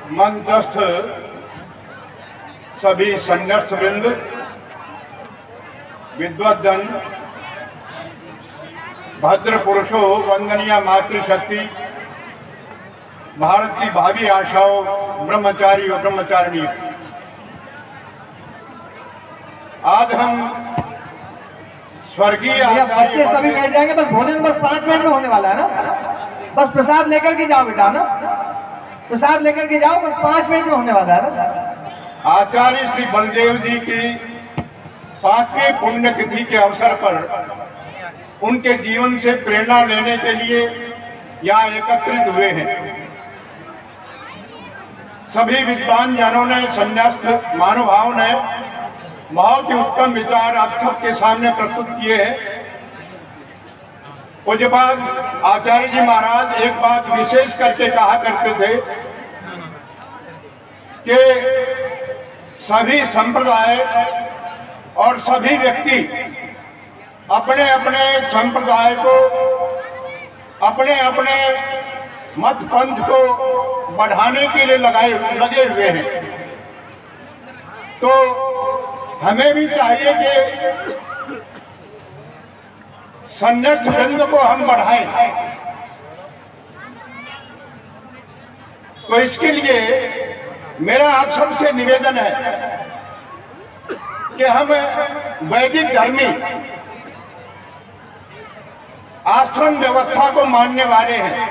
मंचस्थ सभी संन्यास्त वृंद, विद्वद्जन, भद्र पुरुषों, वंदनीय मातृशक्ति, भारत की भावी आशाओं, ब्रह्मचारी और ब्रह्मचारिणी, आज हम स्वर्गीय बच्चे सभी बैठ जाएंगे। बस भोजन बस 5 मिनट में होने वाला है ना। बस प्रसाद लेकर के जाओ बेटा ना, प्रसाद लेकर के जाओ, बस 5 मिनट में होने वाला है ना। आचार्य श्री बलदेव जी की 5वीं पुण्यतिथि के अवसर पर उनके जीवन से प्रेरणा लेने के लिए यहाँ एकत्रित हुए हैं। सभी विद्वान जनों ने, संन्यास्त महानुभावों ने बहुत ही उत्तम विचार आप सबके सामने प्रस्तुत किए हैं। पूज्यपाद आचार्य जी महाराज एक बात विशेष करके कहा करते थे कि सभी संप्रदाय और सभी व्यक्ति अपने अपने संप्रदाय को, अपने अपने मत पंथ को बढ़ाने के लिए लगे हुए हैं। तो हमें भी चाहिए कि संन्यास्त वृंद को हम बढ़ाएं। तो इसके लिए मेरा आप सबसे निवेदन है कि हम वैदिक धर्मी आश्रम व्यवस्था को मानने वाले हैं,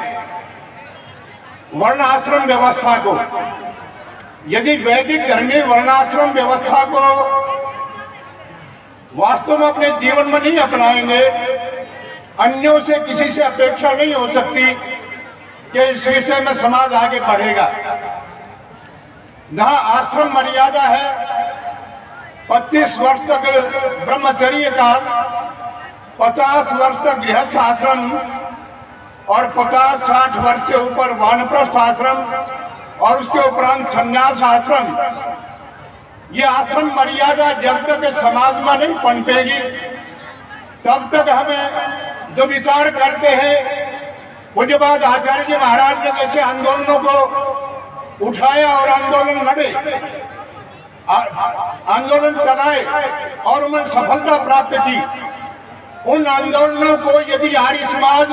वर्ण आश्रम व्यवस्था को। यदि वैदिक धर्मी वर्णाश्रम व्यवस्था को वास्तव में अपने जीवन में नहीं अपनाएंगे, अन्यों से किसी से अपेक्षा नहीं हो सकती कि इस विषय में समाज आगे बढ़ेगा। जहां आश्रम मर्यादा है 25 वर्ष तक ब्रह्मचर्य काल, 50 वर्ष तक गृहस्थ आश्रम और 50-60 वर्ष से ऊपर वानप्रस्थ आश्रम और उसके उपरांत संन्यास आश्रम, ये आश्रम मर्यादा जब तक समाज में नहीं पनपेगी तब तक हमें जो विचार करते हैं, पूज्यपाद आचार्य जी महाराज ने जैसे आंदोलनों को उठाया और आंदोलन लड़े, आंदोलन चलाए और उन्हें सफलता प्राप्त की, उन आंदोलनों को यदि आर्य समाज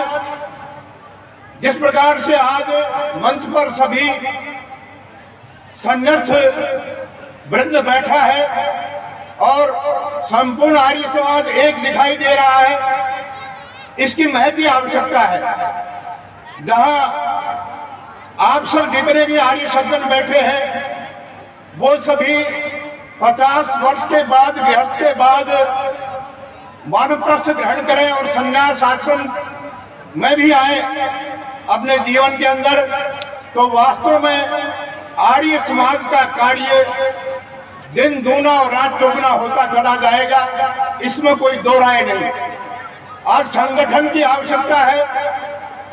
जिस प्रकार से आज मंच पर सभी संन्यास्त वृंद बैठा है और संपूर्ण आर्य समाज एक दिखाई दे रहा है, इसकी महती आवश्यकता है। जहां आप सब जितने भी आर्य सज्जन बैठे हैं वो सभी 50 वर्ष के बाद, गृहस्थ के बाद वानप्रस्थ ग्रहण करें और संन्यास आश्रम में भी आए अपने जीवन के अंदर, तो वास्तव में आर्य समाज का कार्य दिन दूना और रात चौगुना होता चला जाएगा, इसमें कोई दो राय नहीं। आज संगठन की आवश्यकता है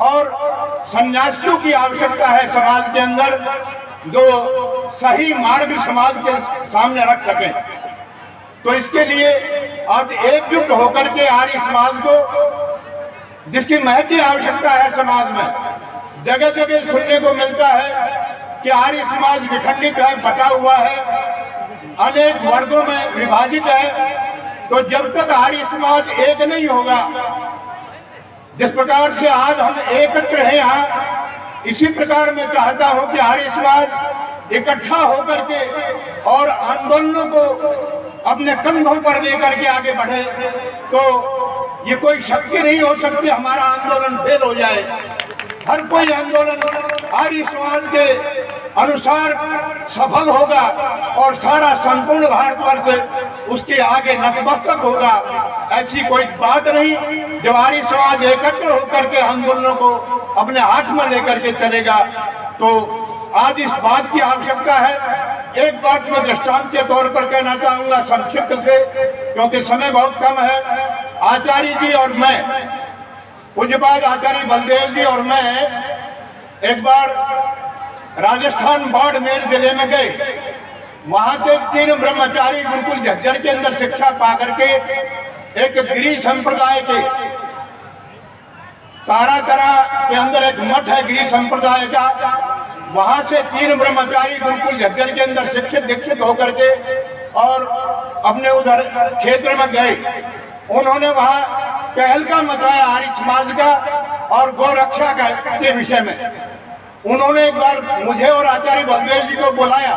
और सन्यासियों की आवश्यकता है समाज के अंदर, जो सही मार्ग समाज के सामने रख सकें। तो इसके लिए आज एकजुट होकर के आर्य समाज को, जिसकी महती आवश्यकता है समाज में, जगह जगह सुनने को मिलता है कि आर्य समाज विखंडित है, बटा हुआ है, अनेक वर्गों में विभाजित है। तो जब तक आर्य समाज एक नहीं होगा, जिस प्रकार से आज हम एकत्र हैं यहाँ, इसी प्रकार मैं चाहता हूं कि आर्य समाज इकट्ठा होकर के और आंदोलनों को अपने कंधों पर लेकर के आगे बढ़े। तो ये कोई शक्ति नहीं हो सकती हमारा आंदोलन फेल हो जाए। हर कोई आंदोलन आर्य समाज के अनुसार सफल होगा और सारा संपूर्ण भारतवर्ष उसके आगे नतमस्तक होगा। ऐसी कोई बात नहीं। जब आर्य समाज एकत्र होकर के आंदोलनों को अपने हाथ में लेकर के चलेगा, तो आज इस बात की आवश्यकता है। एक बात मैं दृष्टांत के तौर पर कहना चाहूंगा संक्षिप्त से, क्योंकि समय बहुत कम है। आचार्य जी और मैं, पूज्यपाद आचार्य बलदेव जी और मैं एक बार राजस्थान बाड़मेर जिले में गए। वहां के 3 ब्रह्मचारी गुरुकुल झज्जर के अंदर शिक्षा पा करके एक गिरी संप्रदाय के तारातरा के अंदर एक मठ है गिरी संप्रदाय का, वहां से 3 ब्रह्मचारी गुरुकुल झज्जर के अंदर शिक्षित दीक्षित होकर के और अपने उधर क्षेत्र में गए। उन्होंने वहां तहलका मचाया आर्य समाज का और गौरक्षा के विषय में। उन्होंने एक बार मुझे और आचार्य बलदेव जी को बुलाया।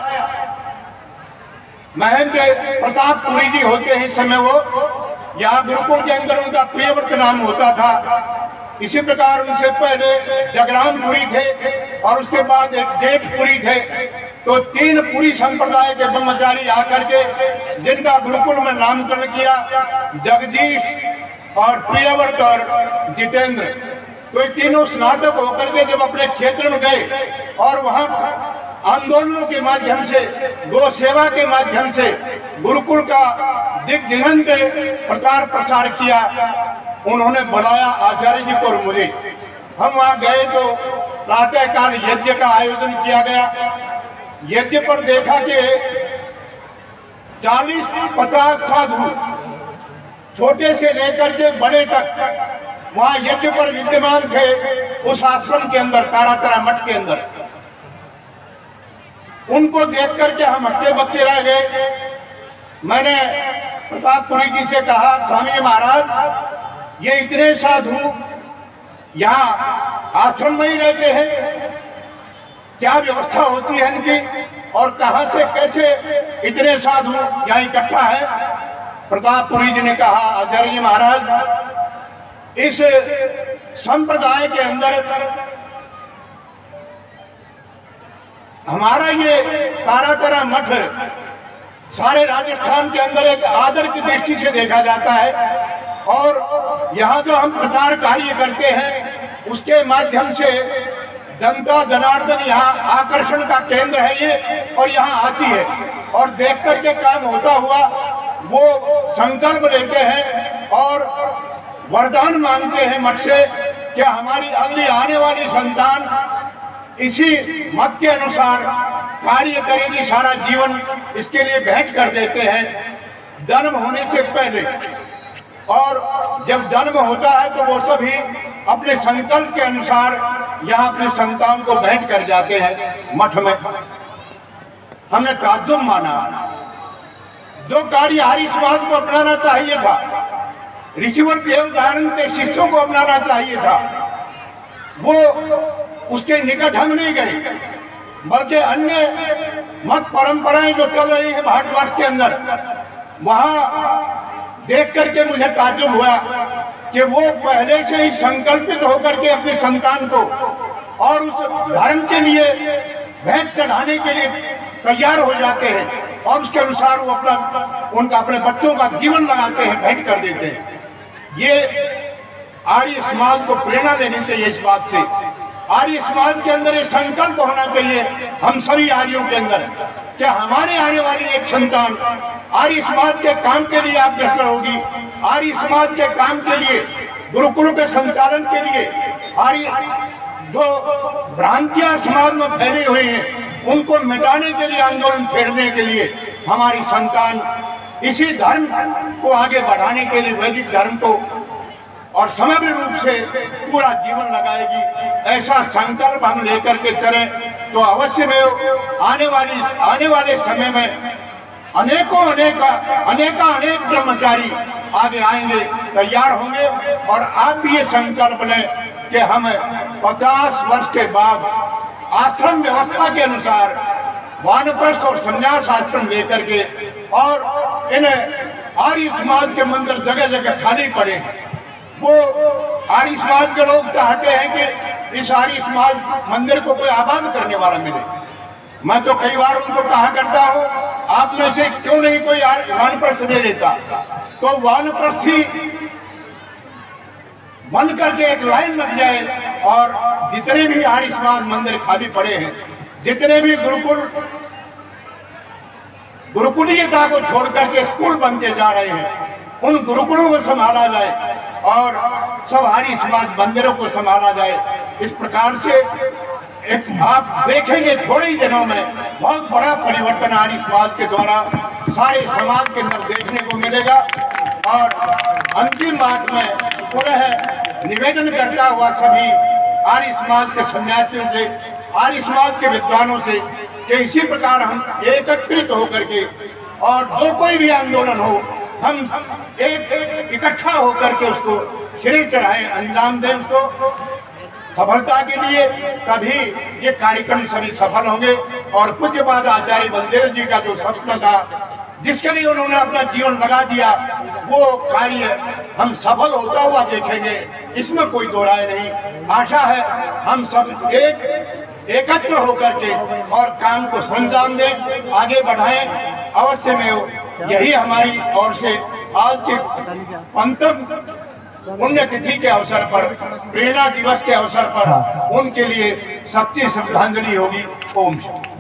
महंत प्रतापपुरी जी होते हैं इस समय, वो यहाँ गुरुकुल के अंदर उनका प्रियव्रत नाम होता था। इसी प्रकार उनसे पहले जगरामपुरी थे और उसके बाद एक जेठपुरी थे। तो 3 पुरी संप्रदाय के ब्रह्मचारी आकर के जिनका गुरुकुल में नामकरण किया, जगदीश और प्रियव्रत और जितेंद्र। तो ये तीनों स्नातक होकर के जब अपने क्षेत्र में गए और वहां आंदोलनों के माध्यम से, गो सेवा के माध्यम से गुरुकुल का दिग्दिगंत प्रचार प्रसार किया, उन्होंने बुलाया आचार्य जी को और मुझे। हम वहां गए तो प्रातःकाल यज्ञ का आयोजन किया गया। यज्ञ पर देखा कि 40-50 साधु छोटे से लेकर के बड़े तक वहां यज्ञ पर विद्यमान थे। उस आश्रम के अंदर, तारातरा मठ के अंदर, उनको देख करके हम हक्के बक्के रह गए। मैंने प्रतापपुरी जी से कहा, स्वामी महाराज, ये इतने साधु यहाँ आश्रम में ही रहते हैं, क्या व्यवस्था होती है इनकी और कहां से कैसे इतने साधु यहाँ इकट्ठा है? प्रतापपुरी जी ने कहा, आचार्य जी महाराज, इस संप्रदाय के अंदर हमारा ये तारातरा मठ सारे राजस्थान के अंदर एक आदर की दृष्टि से देखा जाता है और यहाँ जो हम प्रचार कार्य करते हैं उसके माध्यम से जनता जनार्दन यहाँ आकर्षण का केंद्र है ये, और यहाँ आती है और देख करके काम होता हुआ वो संकल्प लेते हैं और वरदान मांगते हैं मठ से कि हमारी अगली आने वाली संतान इसी मत के अनुसार कार्य करेगी, सारा जीवन इसके लिए भेंट कर देते हैं जन्म होने से पहले। और जब जन्म होता है तो वो सभी अपने संकल्प के अनुसार यहाँ अपने संतान को भेंट कर जाते हैं मठ में। हमने ताज्जुब माना। जो कार्य आर्य समाज को अपनाना चाहिए था, ऋषिवर देव दयानंद के शिष्यों को अपनाना चाहिए था, वो उसके निकट हम नहीं गए, बल्कि अन्य मत परंपराएं जो चल रही है भारतवर्ष के अंदर, वहां देख करके मुझे ताज्जुब हुआ कि वो पहले से ही संकल्पित होकर के अपने संतान को और उस धर्म के लिए भेंट चढ़ाने के लिए तैयार हो जाते हैं और उसके अनुसार वो उनका अपने बच्चों का जीवन लगाते हैं, भेंट कर देते हैं। ये आर्य समाज को प्रेरणा लेनी चाहिए इस बात से। आर्य समाज के अंदर एक संकल्प होना चाहिए हम सभी आर्यों के अंदर कि हमारे आने वाली एक संतान आर्य समाज के काम के लिए अग्रसर होगी। आर्य समाज के काम के लिए, गुरुकुलों के संचालन के लिए, आर्य जो भ्रांतियां समाज में फैली हुई हैं उनको मिटाने के लिए, आंदोलन छेड़ने के लिए हमारी संतान इसी धर्म को आगे बढ़ाने के लिए, वैदिक धर्म को और समग्र रूप से पूरा जीवन लगाएगी। ऐसा संकल्प हम लेकर के चले तो अवश्य में आने वाले समय में अनेक ब्रह्मचारी आगे आएंगे, तैयार होंगे। और आप भी ये संकल्प लें कि हम 50 वर्ष के बाद आश्रम व्यवस्था के अनुसार वानप्रस्थ और संन्यास आश्रम लेकर के, और इन आर्य समाज के मंदिर जगह जगह खाली पड़े हैं। वो आर्य समाज के लोग चाहते हैं कि इस आर्य समाज मंदिर को कोई आबाद करने वाला मिले। मैं तो कई बार उनको कहा करता हूँ, आप में से क्यों नहीं कोई वानप्रस्थ ले लेता? तो वानप्रस्थी बन करके एक लाइन लग जाए और जितने भी आर्य समाज मंदिर खाली पड़े हैं, जितने भी गुरुकुलीयता को छोड़ करके स्कूल बनते जा रहे हैं, उन गुरुकुलों को संभाला जाए और सब आर्य समाज मंदिरों को संभाला जाए। इस प्रकार से एक आप देखेंगे थोड़े ही दिनों में बहुत बड़ा परिवर्तन आर्य समाज के द्वारा सारे समाज के अंदर देखने को मिलेगा। और अंतिम बात में पुनः निवेदन करता हुआ सभी आर्य समाज के सन्यासियों से आर्य समाज के विद्वानों से कि इसी प्रकार हम एकत्रित होकर के और जो कोई भी आंदोलन हो हम एक इकट्ठा होकर के उसको श्रेय चढ़ाएं, अंजाम दें उसको सफलता के लिए, तभी ये कार्यक्रम सभी सफल होंगे। और पूज्यपाद आचार्य बलदेव जी का जो स्वप्न था, जिसके लिए उन्होंने अपना जीवन लगा दिया, वो कार्य हम सफल होता हुआ देखेंगे, इसमें कोई दो राय नहीं। आशा है हम सब एकत्र होकर के और काम को संजाम दें, आगे बढ़ाएं। अवश्य में यही हमारी ओर से आज के पंचम पुण्यतिथि के अवसर पर, प्रेरणा दिवस के अवसर पर उनके लिए सच्ची श्रद्धांजलि होगी। ओम शांति।